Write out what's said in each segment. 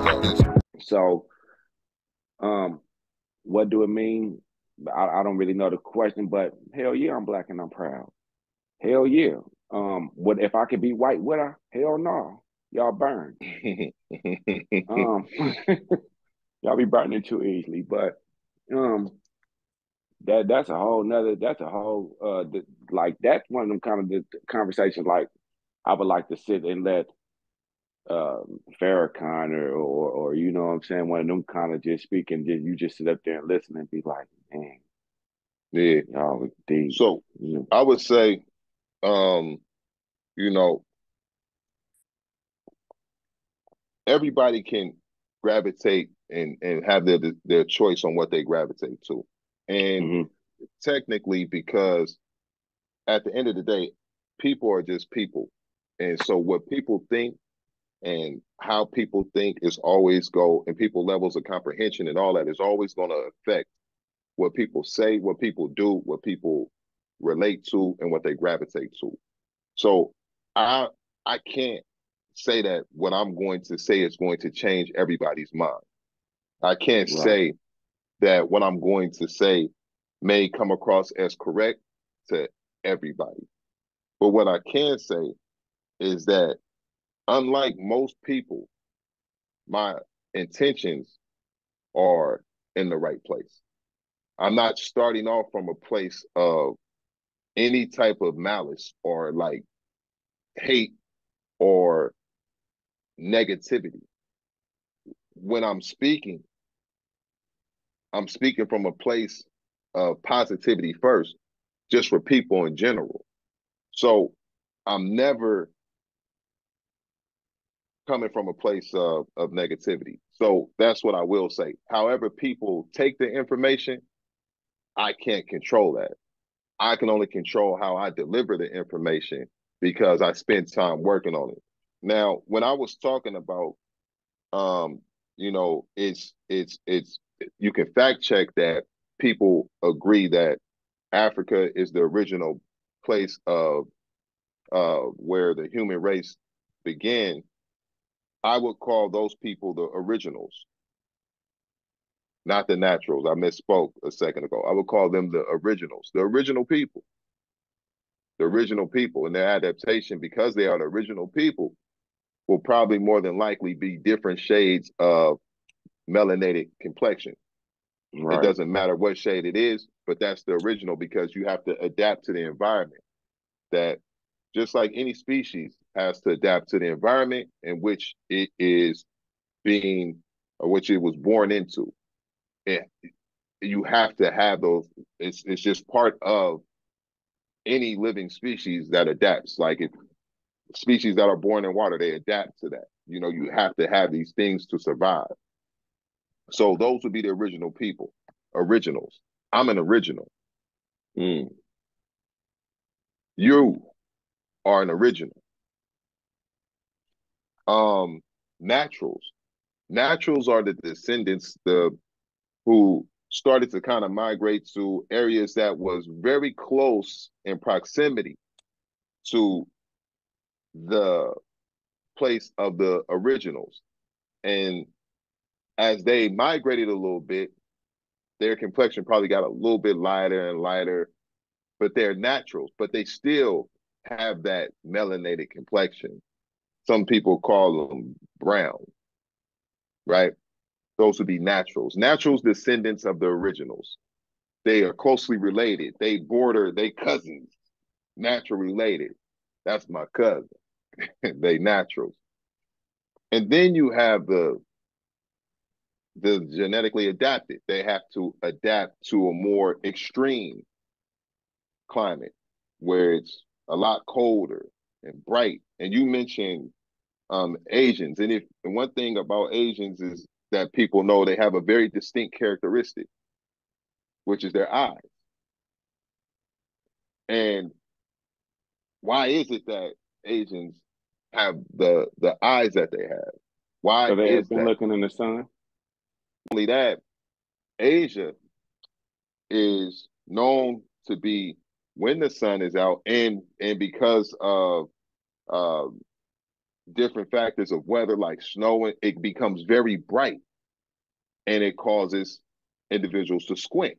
Like this. So, what do it mean? I don't really know the question, but hell yeah, I'm black and I'm proud. Hell yeah. What if I could be white? Would I? Hell no. Y'all burn. Um, y'all be burning too easily. But um, that's a whole like that's one of them kind of the conversations like I would like to sit and let Farrakhan or you know what I'm saying, one of them kind of just speak and just you just sit up there and listen and be like, man, Yeah. y'all was deep. So You I would say, um, you know, everybody can gravitate and have their choice on what they gravitate to. And know? technically, because at the end of the day, people are just people. And so what people think and how people think is always go and people levels of comprehension and all that is always going to affect what people say, what people do, what people relate to, and what they gravitate to. So I I can't say that what I'm going to say is going to change everybody's mind. I can't Right. say that what I'm going to say may come across as correct to everybody. But what I can say is that unlike most people, my intentions are in the right place. I'm not starting off from a place of any type of malice or like hate or negativity. When I'm speaking from a place of positivity first, just for people in general. So I'm never coming from a place of negativity. So that's what I will say. However, people take the information, I can't control that. I can only control how I deliver the information because I spend time working on it. Now, when I was talking about, it's you can fact check that people agree that Africa is the original place of where the human race began. I would call those people the originals, not the naturals. I misspoke a second ago. I would call them the originals, the original people, and their adaptation because they are the original people will probably more than likely be different shades of melanated complexion. It Right. doesn't matter what shade it is, but that's the original because you have to adapt to the environment. That just like any species has to adapt to the environment in which it is being or which it was born into. And you have to have those. It's just part of any living species that adapts. Like if species that are born in water, they adapt to that. You know, you have to have these things to survive. So those would be the original people, originals. I'm an original. Mm. You are an original. Um, naturals. Naturals are the descendants, the who started to kind of migrate to areas that was very close in proximity to the place of the originals. And as they migrated a little bit, their complexion probably got a little bit lighter and lighter, but they're naturals, but they still have that melanated complexion. Some people call them brown, right? Those would be naturals. Naturals, descendants of the originals. They are closely related. They cousins, natural related. That's my cousin. They naturals. And then you have the genetically adapted. They have to adapt to a more extreme climate where it's a lot colder and bright. And you mentioned Asians, and one thing about Asians is that people know they have a very distinct characteristic, which is their eyes. And why is it that Asians have the eyes that they have? Why So they is have been that? looking in the sun. Only that, Asia is known to be when the sun is out, and because of uh, different factors of weather like snowing, it becomes very bright and it causes individuals to squint.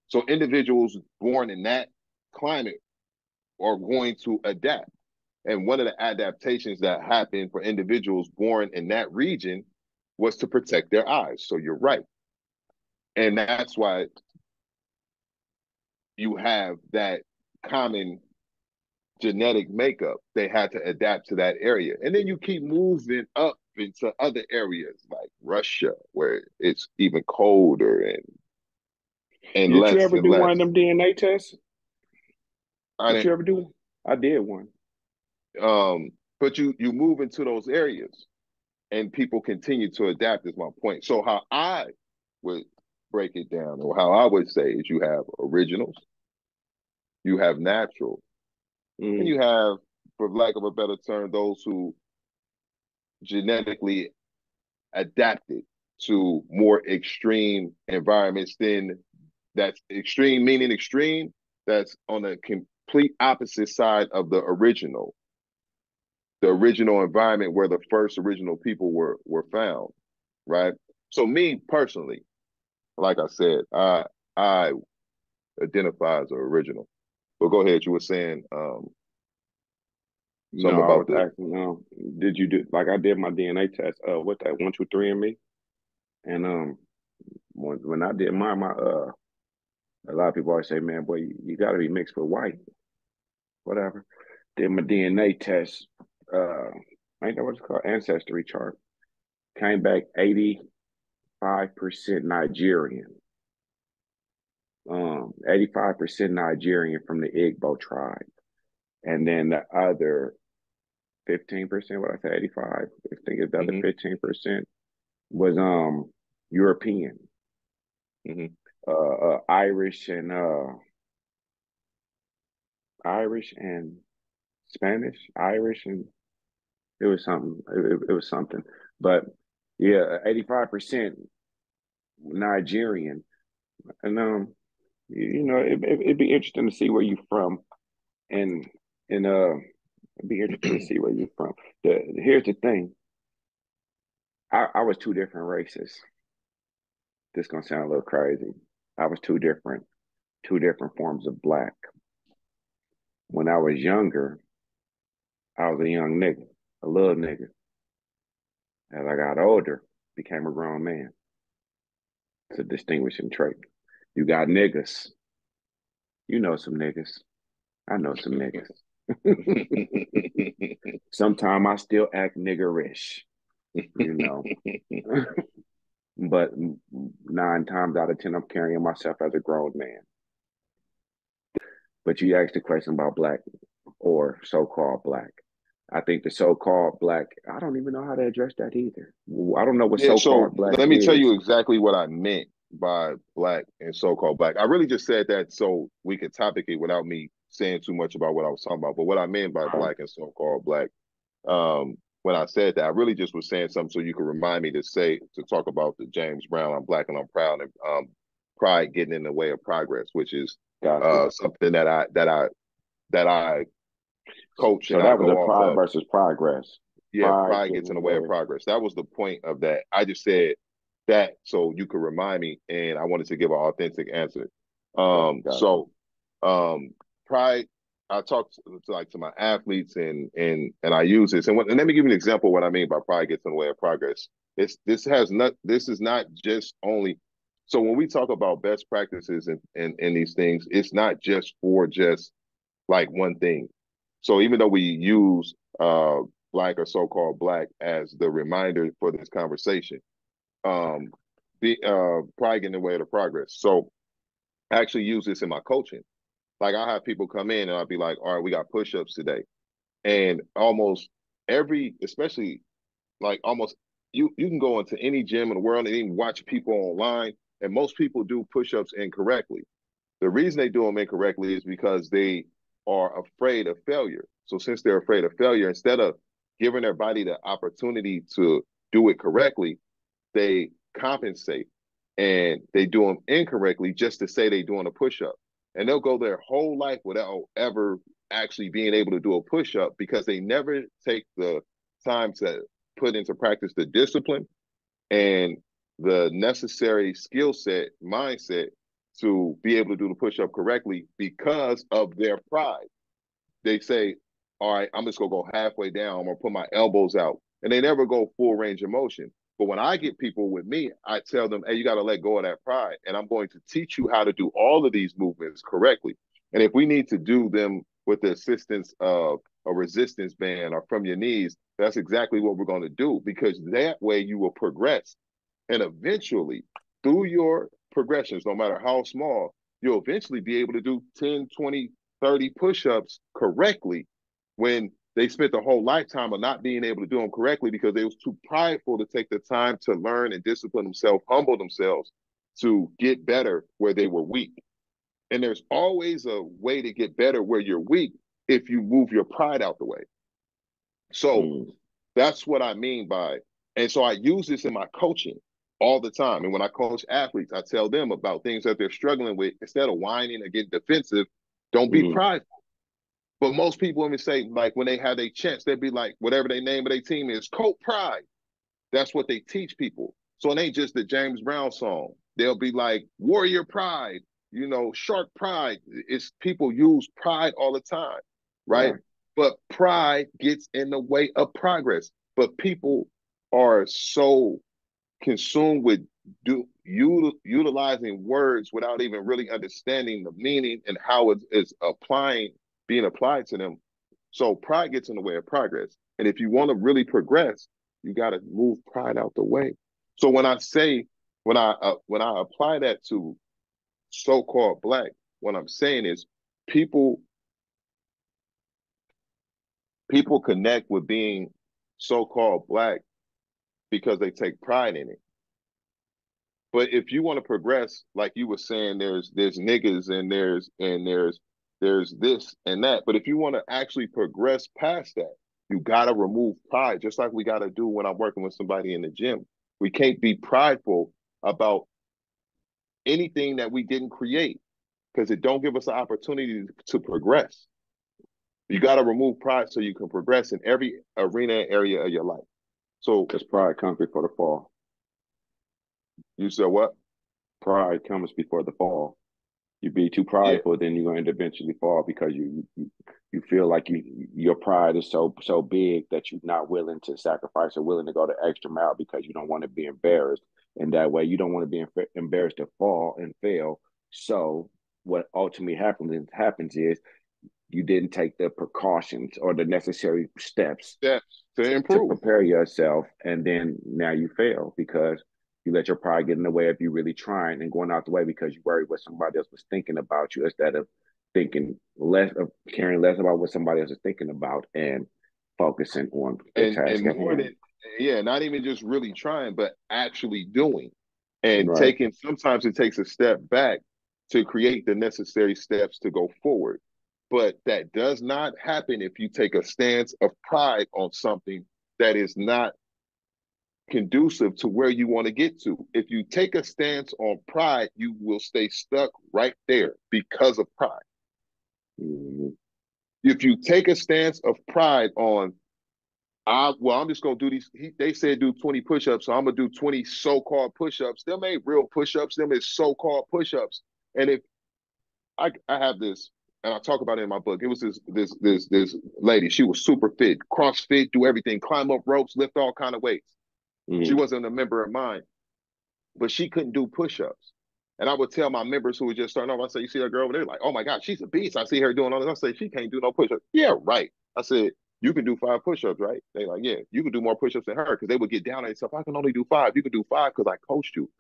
So individuals born in that climate are going to adapt. And one of the adaptations that happened for individuals born in that region was to protect their eyes. So you're right. And that's why you have that common genetic makeup. They had to adapt to that area. And then you keep moving up into other areas like Russia, where it's even colder and Did you less ever and do one of less. them DNA tests? I Did didn't you ever do one? I did one. but you move into those areas and people continue to adapt is my point. So how I would break it down, or how I would say, is you have originals, you have natural, and Mm. you have, for lack of a better term, those who genetically adapted to more extreme environments. Then that's extreme, meaning extreme, that's on the complete opposite side of the original environment where the first original people were found, right? So me personally, like I said, I identify as an original. But go ahead, you were saying No, something I about was the. asking, did you do like I did my DNA test? What that 123andMe, and when I did mine, a lot of people always say, man, boy, you got to be mixed with white, whatever. Did my DNA test. Ain't that what it's called? Ancestry chart. Came back 85% Nigerian. 85% Nigerian from the Igbo tribe. And then the other 15%, what I say, 85, I think it's the other Mm-hmm, 15% was European, mm-hmm. Irish and Spanish, Irish and it was something. It was something. But yeah, 85% Nigerian. And it'd be interesting to see where you're from, and it'd be interesting to see where you're from. Here's the thing. I was two different races. This gonna sound a little crazy. I was two different forms of black. When I was younger, I was a young nigga, a little nigga. As I got older, became a grown man. It's a distinguishing trait. You got niggas. You know some niggas. I know some niggas. Sometimes I still act niggerish, you know. But 9 times out of 10, I'm carrying myself as a grown man. But you asked the question about black or so-called black. I think the so-called black, I don't even know how to address that either. I don't know what Yeah, so so-called black let me tell is. you exactly what I meant by black and so-called black. I really just said that so we could topic it without me saying too much about what I was talking about. But what I meant by black and so-called black, when I said that, I really just was saying something so you could remind me to talk about the James Brown, I'm black and I'm proud, and pride getting in the way of progress, which is Gotcha. something that I coach So and I that was a go off pride of. versus progress. Yeah, Pride pride getting gets in in the the way of way. progress. That was the point of that. I just said that so you could remind me, and I wanted to give an authentic answer. Gotcha. So pride. I talk to my athletes, and I use this. And let me give you an example of what I mean by pride gets in the way of progress. This is not just only. So when we talk about best practices and these things, it's not just for just like one thing. So even though we use black or so-called black as the reminder for this conversation, um, the pride getting in the way of the progress. So I actually use this in my coaching. Like I have people come in and I'll be like, all right, we got push-ups today. And almost especially like almost you can go into any gym in the world and even watch people online, and most people do push-ups incorrectly. The reason they do them incorrectly is because they are afraid of failure. So since they're afraid of failure, instead of giving their body the opportunity to do it correctly, they compensate and they do them incorrectly just to say they're doing a push-up. and they'll go their whole life without ever actually being able to do a push-up because they never take the time to put into practice the discipline and the necessary skill set, mindset to be able to do the push-up correctly because of their pride. They say, all right, I'm just gonna go halfway down, I'm gonna put my elbows out. And they never go full range of motion. But when I get people with me, I tell them, hey, you got to let go of that pride. And I'm going to teach you how to do all of these movements correctly. And if we need to do them with the assistance of a resistance band or from your knees, that's exactly what we're going to do, because that way you will progress. And eventually, through your progressions, no matter how small, you'll eventually be able to do 10, 20, 30 push-ups correctly when they spent the whole lifetime of not being able to do them correctly because they was too prideful to take the time to learn and discipline themselves, humble themselves to get better where they were weak. And there's always a way to get better where you're weak if you move your pride out the way. So that's what I mean by, and so I use this in my coaching all the time. And when I coach athletes, I tell them about things that they're struggling with. Instead of whining or getting defensive, don't be prideful. But most people, when they say, like, when they have a chance, they'd be like, whatever their name of their team is, Colt Pride. That's what they teach people. So it ain't just the James Brown song. They'll be like, Warrior Pride, you know, Shark Pride. It's people use pride all the time, right? But pride gets in the way of progress. But people are so consumed with utilizing words without even really understanding the meaning and how it is being applied to them. So pride gets in the way of progress. And if you want to really progress, you got to move pride out the way. So when I say, when I apply that to so-called Black, what I'm saying is people connect with being so-called Black because they take pride in it. But if you want to progress, like you were saying, there's niggas and there's this and that. But if you want to actually progress past that, you got to remove pride, just like we got to do when I'm working with somebody in the gym. We can't be prideful about anything that we didn't create because it don't give us an opportunity to progress. You got to remove pride so you can progress in every arena and area of your life. So, because pride comes before the fall. You said what? Pride comes before the fall. You be too prideful, then you're going to eventually fall because you feel like your pride is so big that you're not willing to sacrifice or willing to go the extra mile because you don't want to be embarrassed. And that way, you don't want to be embarrassed to fall and fail. So what ultimately happens is you didn't take the precautions or the necessary steps to improve, to prepare yourself, and then now you fail because you let your pride get in the way of you really trying and going out the way because you worried what somebody else was thinking about you instead of caring less about what somebody else is thinking about and focusing on the task at hand. Not even just really trying, but actually doing and taking. Sometimes it takes a step back to create the necessary steps to go forward. But that does not happen if you take a stance of pride on something that is not conducive to where you want to get to. If you take a stance on pride, you will stay stuck right there because of pride. If you take a stance of pride on, I'm just going to do these, they said do 20 push-ups, so I'm going to do 20 so-called push-ups. Them ain't real push-ups, them is so-called push-ups. And if I have this, and I talk about it in my book, it was this lady, she was super fit, CrossFit, do everything, climb up ropes, lift all kind of weights. She wasn't a member of mine, but she couldn't do push-ups. And I would tell my members who were just starting off, I say, you see that girl over there? Like, oh my God, she's a beast. I see her doing all this. I say, she can't do no push-ups. Yeah, right. I said, you can do 5 push-ups, right? They like, yeah, you can do more push-ups than her, because they would get down on themselves. I can only do 5. You can do 5 because I coached you.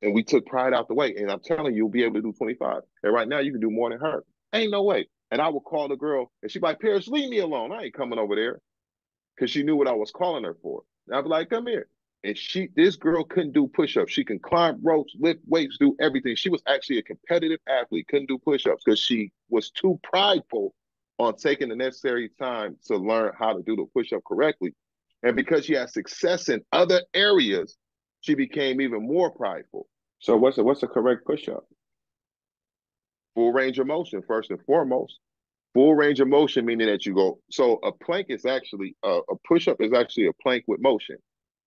And we took pride out the way. And I'm telling you, you'll be able to do 25. And right now you can do more than her. Ain't no way. And I would call the girl and she'd be like, Paris, leave me alone. I ain't coming over there. Because she knew what I was calling her for. And I'd be like, come here. And this girl couldn't do push-ups. She can climb ropes, lift weights, do everything. She was actually a competitive athlete, couldn't do push-ups because she was too prideful on taking the necessary time to learn how to do the push-up correctly. And because she had success in other areas, she became even more prideful. So what's a correct push-up? Full range of motion, first and foremost. Full range of motion, meaning that you go. So a plank is actually a push-up is actually a plank with motion,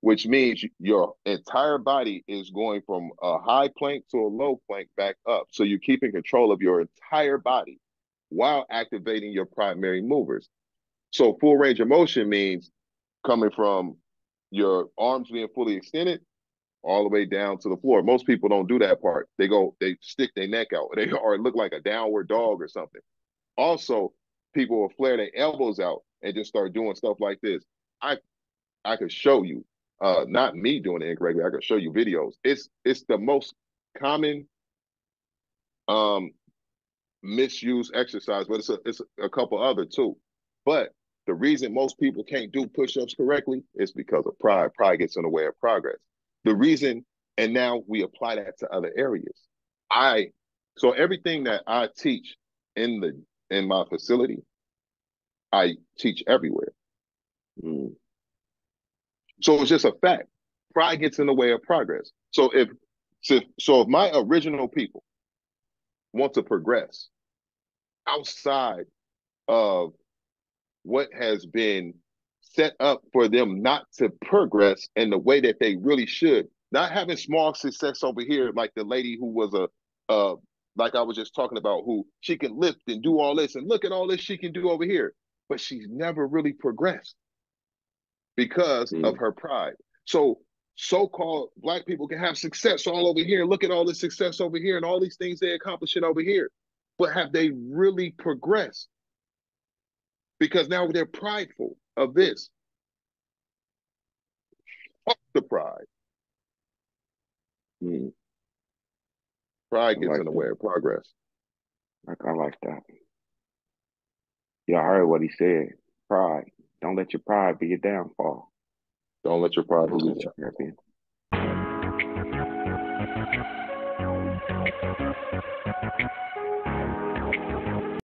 which means your entire body is going from a high plank to a low plank back up. So you're keeping control of your entire body while activating your primary movers. So full range of motion means coming from your arms being fully extended all the way down to the floor. Most people don't do that part. They stick their neck out, or look like a downward dog or something. Also, people will flare their elbows out and just start doing stuff like this. I I could show you, not me doing it incorrectly. I could show you videos. It's the most common um misused exercise, but it's a couple other too. But the reason most people can't do push-ups correctly is because of pride. Pride gets in the way of progress. The reason, and now we apply that to other areas. I so everything that I teach in my facility, I teach everywhere. Mm. So it's just a fact. Pride gets in the way of progress. So if my original people want to progress outside of what has been set up for them not to progress in the way that they really should, not having small success over here, like the lady who was like I was just talking about, who she can lift and do all this and look at all this she can do over here, but she's never really progressed because of Mm. her pride. So so-called black people can have success all over here. Look at all this success over here and all these things they're accomplishing over here. But have they really progressed? Because now they're prideful of this. Fuck the pride. Mm. Pride I gets like in the way that. of progress. I like that. Y'all heard what he said. Pride. Don't let your pride be your downfall. Don't let your pride be Salute you, champion. Thank you.